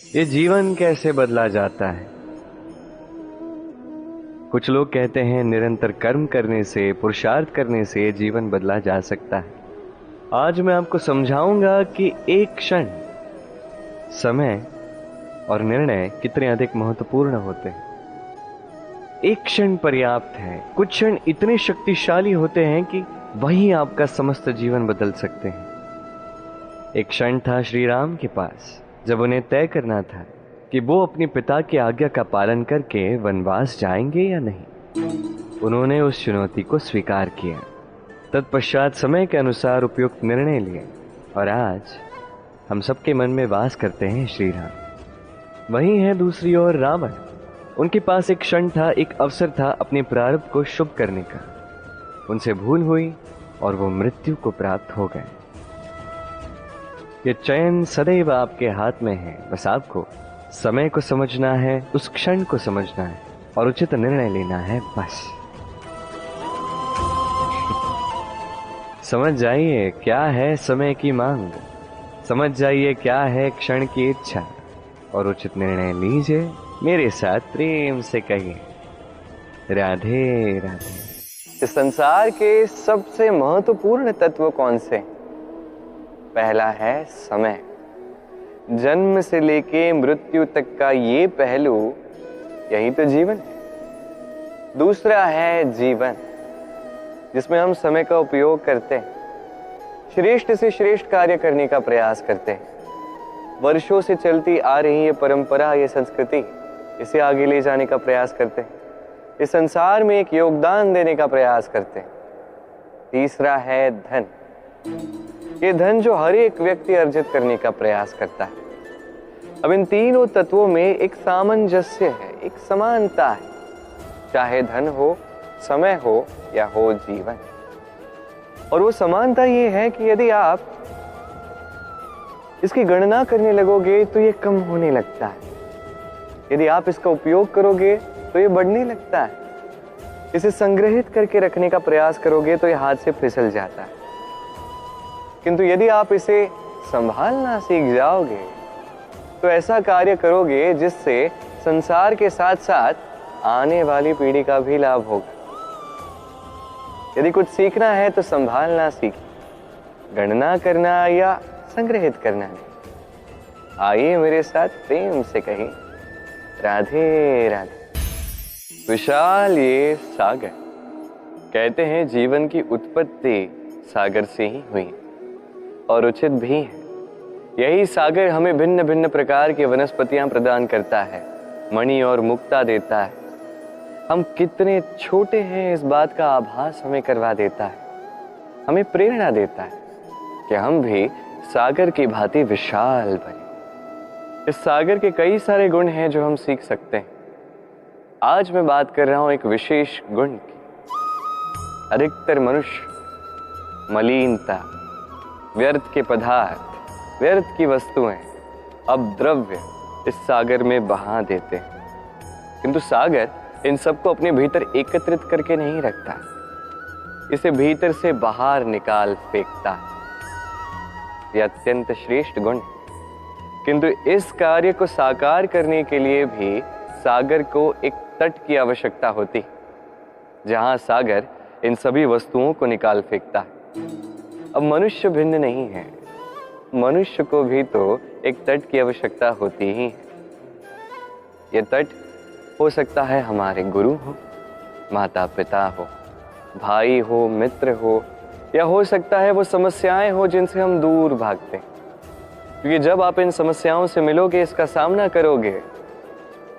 ये जीवन कैसे बदला जाता है? कुछ लोग कहते हैं निरंतर कर्म करने से, पुरुषार्थ करने से जीवन बदला जा सकता है। आज मैं आपको समझाऊंगा कि एक क्षण, समय और निर्णय कितने अधिक महत्वपूर्ण होते हैं। एक क्षण पर्याप्त है। कुछ क्षण इतने शक्तिशाली होते हैं कि वही आपका समस्त जीवन बदल सकते हैं। एक क्षण था श्री राम के पास, जब उन्हें तय करना था कि वो अपने पिता की आज्ञा का पालन करके वनवास जाएंगे या नहीं। उन्होंने उस चुनौती को स्वीकार किया। तत्पश्चात समय के अनुसार उपयुक्त निर्णय लिए और आज हम सबके मन में वास करते हैं श्री राम। वहीं है दूसरी ओर रावण। उनके पास एक क्षण था, एक अवसर था अपने प्रारब्ध को शुभ करने का। उनसे भूल हुई और वो मृत्यु को प्राप्त हो गए। ये चयन सदैव आपके हाथ में है। बस आपको समय को समझना है, उस क्षण को समझना है और उचित निर्णय लेना है। बस समझ जाइए क्या है समय की मांग, समझ जाइए क्या है क्षण की इच्छा और उचित निर्णय लीजिए। मेरे साथ प्रेम से कहिए, राधे राधे। इस संसार के सबसे महत्वपूर्ण तत्व कौन से? पहला है समय। जन्म से लेके मृत्यु तक का ये पहलू, यही तो जीवन है। दूसरा है जीवन, जिसमें हम समय का उपयोग करते हैं, श्रेष्ठ से श्रेष्ठ कार्य करने का प्रयास करते हैं। वर्षों से चलती आ रही ये परंपरा, ये संस्कृति, इसे आगे ले जाने का प्रयास करते हैं। इस संसार में एक योगदान देने का प्रयास करते हैं। तीसरा है धन। ये धन जो हर एक व्यक्ति अर्जित करने का प्रयास करता है। अब इन तीनों तत्वों में एक सामंजस्य है, एक समानता है, चाहे धन हो, समय हो या हो जीवन। और वो समानता ये है कि यदि आप इसकी गणना करने लगोगे तो ये कम होने लगता है। यदि आप इसका उपयोग करोगे तो ये बढ़ने लगता है। इसे संग्रहित करके रखने का प्रयास करोगे तो ये हाथ से फिसल जाता है। किंतु यदि आप इसे संभालना सीख जाओगे तो ऐसा कार्य करोगे जिससे संसार के साथ साथ आने वाली पीढ़ी का भी लाभ होगा। यदि कुछ सीखना है तो संभालना सीखिए, गणना करना या संग्रहित करना नहीं। आइए मेरे साथ प्रेम से कहिए, राधे राधे। विशाल ये सागर, कहते हैं जीवन की उत्पत्ति सागर से ही हुई और उचित भी है। यही सागर हमें भिन्न भिन्न प्रकार की वनस्पतियां प्रदान करता है, मणि और मुक्ता देता है। हम कितने छोटे हैं इस बात का आभास हमें करवा देता है, हमें प्रेरणा देता है कि हम भी सागर की भांति विशाल बने। इस सागर के कई सारे गुण हैं जो हम सीख सकते हैं। आज मैं बात कर रहा हूं एक विशेष गुण की। अधिकतर मनुष्य मलिनता, व्यर्थ के पदार्थ, व्यर्थ की वस्तुएं, अपद्रव्य इस सागर में बहा देते हैं। किंतु सागर इन सबको अपने भीतर एकत्रित करके नहीं रखता, इसे भीतर से बाहर निकाल फेंकता है। यह अत्यंत श्रेष्ठ गुण है। किंतु इस कार्य को साकार करने के लिए भी सागर को एक तट की आवश्यकता होती, जहां सागर इन सभी वस्तुओं को निकाल फेंकता है। अब मनुष्य भिन्न नहीं है, मनुष्य को भी तो एक तट की आवश्यकता होती ही है। यह तट हो सकता है हमारे गुरु हो, माता पिता हो, भाई हो, मित्र हो, या हो सकता है वो समस्याएं हो जिनसे हम दूर भागते हैं। क्योंकि जब आप इन समस्याओं से मिलोगे, इसका सामना करोगे,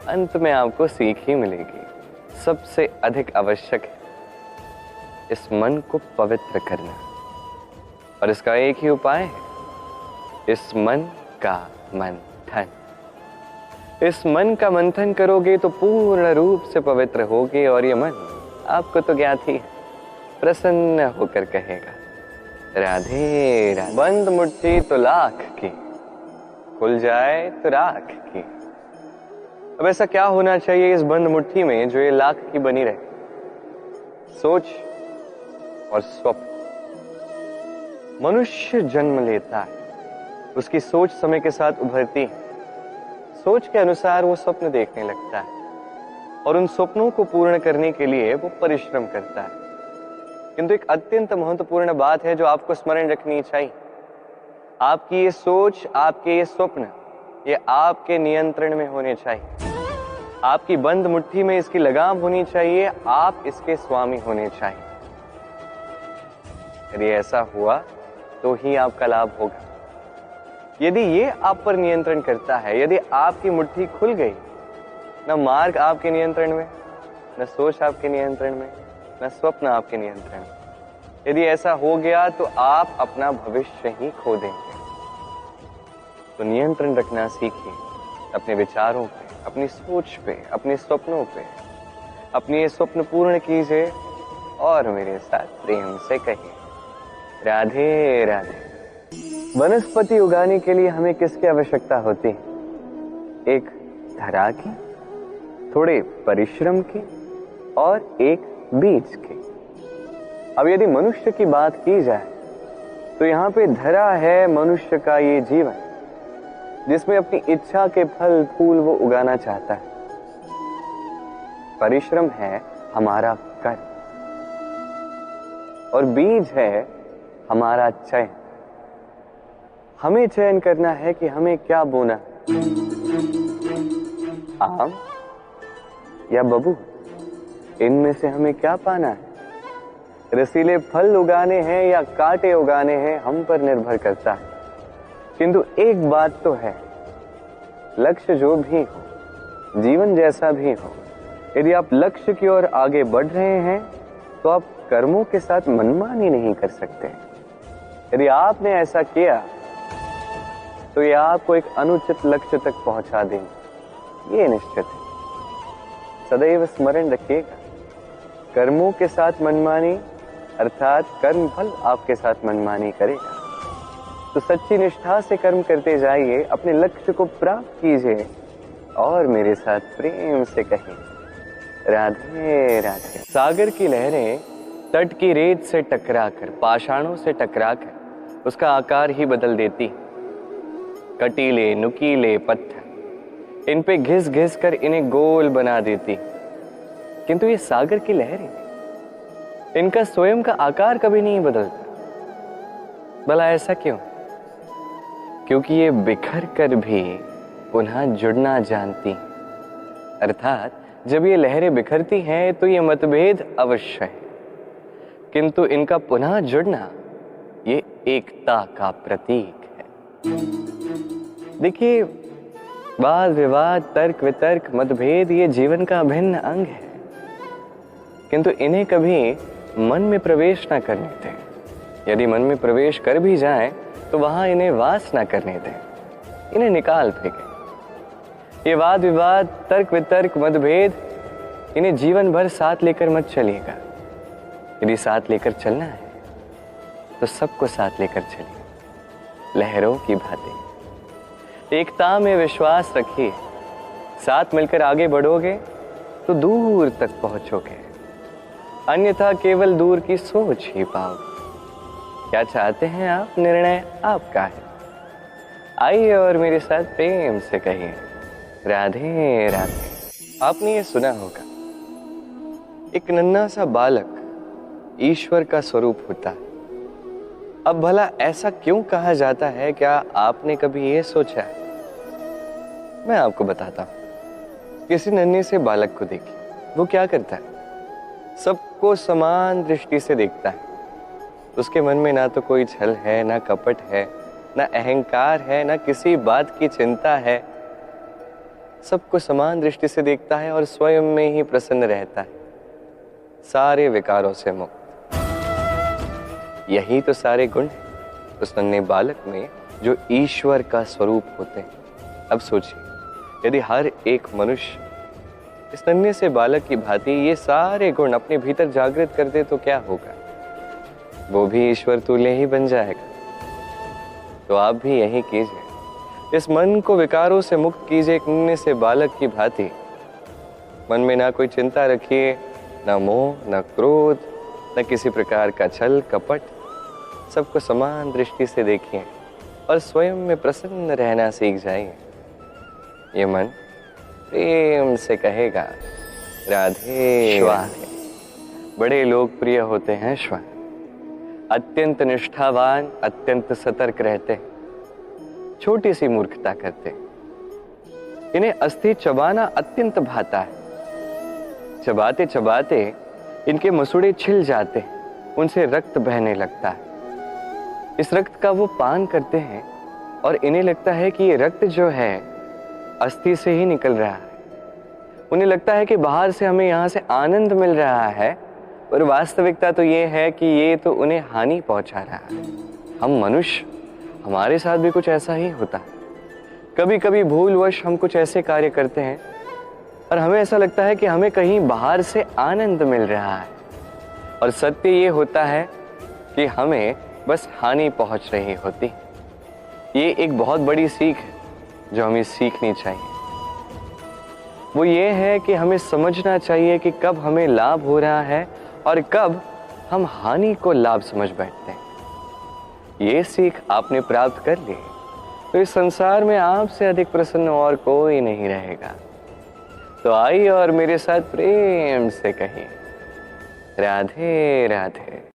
अंत में आपको सीख ही मिलेगी। सबसे अधिक आवश्यक है इस मन को पवित्र करना, और इसका एक ही उपाय है, इस मन का मंथन। इस मन का मंथन करोगे तो पूर्ण रूप से पवित्र होगे और ये मन आपको तो ज्ञात ही है, प्रसन्न होकर कहेगा, राधे राधे। बंद मुट्ठी तो लाख की, खुल जाए तो राख की। अब ऐसा क्या होना चाहिए इस बंद मुट्ठी में जो ये लाख की बनी रहे? सोच और स्वप्न। मनुष्य जन्म लेता है, उसकी सोच समय के साथ उभरती है, सोच के अनुसार वो स्वप्न देखने लगता है और उन स्वप्नों को पूर्ण करने के लिए वो परिश्रम करता है। किंतु एक अत्यंत महत्वपूर्ण बात है जो आपको स्मरण रखनी चाहिए। आपकी ये सोच, आपके ये स्वप्न, ये आपके नियंत्रण में होने चाहिए। आपकी बंद मुट्ठी में इसकी लगाम होनी चाहिए। आप इसके स्वामी होने चाहिए। यदि ऐसा हुआ तो ही आपका लाभ होगा। यदि ये आप पर नियंत्रण करता है, यदि आपकी मुट्ठी खुल गई, न मार्ग आपके नियंत्रण में, न सोच आपके नियंत्रण में, न स्वप्न आपके नियंत्रण में, यदि ऐसा हो गया तो आप अपना भविष्य ही खो देंगे। तो नियंत्रण रखना सीखिए अपने विचारों पे, अपनी सोच पे, अपने स्वप्नों पे। अपने ये स्वप्न पूर्ण कीजिए और मेरे साथ प्रेम से कहिए राधे राधे। वनस्पति उगाने के लिए हमें किसकी आवश्यकता होती है? एक धरा की, थोड़े परिश्रम की और एक बीज की। अब यदि मनुष्य की बात की जाए तो यहाँ पे धरा है मनुष्य का ये जीवन, जिसमें अपनी इच्छा के फल फूल वो उगाना चाहता है। परिश्रम है हमारा कर्म और बीज है हमारा चयन। हमें चयन करना है कि हमें क्या बोना, आम या बबूल, इनमें से हमें क्या पाना है। रसीले फल उगाने हैं या कांटे उगाने हैं, हम पर निर्भर करता है। किंतु एक बात तो है, लक्ष्य जो भी हो, जीवन जैसा भी हो, यदि आप लक्ष्य की ओर आगे बढ़ रहे हैं तो आप कर्मों के साथ मनमानी नहीं कर सकते। यदि आपने ऐसा किया तो ये आपको एक अनुचित लक्ष्य तक पहुंचा देंगे, ये निश्चित है। सदैव स्मरण रखिएगा, कर्मों के साथ मनमानी अर्थात कर्म फल आपके साथ मनमानी करेगा। तो सच्ची निष्ठा से कर्म करते जाइए, अपने लक्ष्य को प्राप्त कीजिए और मेरे साथ प्रेम से कहिए राधे राधे। सागर की लहरें तट की रेत से टकराकर, पाषाणों से टकराकर उसका आकार ही बदल देती। कटीले नुकीले पत्थर इन पे घिस घिस कर इन्हें गोल बना देती। किंतु ये सागर की लहरें, इनका स्वयं का आकार कभी नहीं बदलता। भला ऐसा क्यों? क्योंकि ये बिखर कर भी पुनः जुड़ना जानती। अर्थात जब ये लहरें बिखरती हैं तो ये मतभेद अवश्य है, किंतु इनका पुनः जुड़ना ये एकता का प्रतीक है। देखिए, वाद विवाद, तर्क वितर्क, मतभेद ये जीवन का अभिन्न अंग है, किंतु इन्हें कभी मन में प्रवेश ना करने दें। यदि मन में प्रवेश कर भी जाएं तो वहां इन्हें वास ना करने दें, इन्हें निकाल फेंकें। ये वाद विवाद, तर्क वितर्क, मतभेद, इन्हें जीवन भर साथ लेकर मत चलिएगा। यदि साथ लेकर चलना है तो सबको साथ लेकर चलिए, लहरों की भांति। एकता में विश्वास रखिए, साथ मिलकर आगे बढ़ोगे तो दूर तक पहुंचोगे, अन्यथा केवल दूर की सोच ही पाओगे। क्या चाहते हैं आप? निर्णय आपका है। आइए और मेरे साथ प्रेम से कहिए राधे राधे। आपने ये सुना होगा, एक नन्हा सा बालक ईश्वर का स्वरूप होता है। अब भला ऐसा क्यों कहा जाता है? क्या आपने कभी ये सोचा है? मैं आपको बताता हूं। किसी नन्हे से बालक को देखिए, वो क्या करता है? सबको समान दृष्टि से देखता है। उसके मन में ना तो कोई छल है, ना कपट है, ना अहंकार है, ना किसी बात की चिंता है। सबको समान दृष्टि से देखता है और स्वयं में ही प्रसन्न रहता है, सारे विकारों से मुक्त। यही तो सारे गुण हैं उस नन्हे बालक में जो ईश्वर का स्वरूप होते हैं। अब सोचिए, यदि हर एक मनुष्य इस नन्हे से बालक की भांति ये सारे गुण अपने भीतर जागृत कर दे तो क्या होगा? वो भी ईश्वर तुल्य ही बन जाएगा। तो आप भी यही कीजिए, इस मन को विकारों से मुक्त कीजिए एक नन्हे से बालक की भांति। मन में ना कोई चिंता रखिए, ना मोह, ना क्रोध, न किसी प्रकार का छल कपट। सबको समान दृष्टि से देखिए और स्वयं में प्रसन्न रहना सीख जाइए। ये मन प्रेम से कहेगा राधे श्वान। राधे। बड़े लोकप्रिय होते हैं श्वान, अत्यंत निष्ठावान, अत्यंत सतर्क रहते, छोटी सी मूर्खता करते। इन्हें अस्थि चबाना अत्यंत भाता है। चबाते चबाते इनके मसूड़े छिल जाते, उनसे रक्त बहने लगता है। इस रक्त का वो पान करते हैं और इन्हें लगता है कि ये रक्त जो है अस्थि से ही निकल रहा है। उन्हें लगता है कि बाहर से हमें यहाँ से आनंद मिल रहा है, पर वास्तविकता तो ये है कि ये तो उन्हें हानि पहुंचा रहा है। हम मनुष्य, हमारे साथ भी कुछ ऐसा ही होता है। कभी कभी भूलवश हम कुछ ऐसे कार्य करते हैं और हमें ऐसा लगता है कि हमें कहीं बाहर से आनंद मिल रहा है, और सत्य ये होता है कि हमें बस हानि पहुंच रही होती। ये एक बहुत बड़ी सीख है जो हमें सीखनी चाहिए। वो ये है कि हमें समझना चाहिए कि कब हमें लाभ हो रहा है और कब हम हानि को लाभ समझ बैठते हैं। ये सीख आपने प्राप्त कर ली तो इस संसार में आपसे अधिक प्रसन्न और कोई नहीं रहेगा। तो आइए और मेरे साथ प्रेम से कहिए राधे राधे।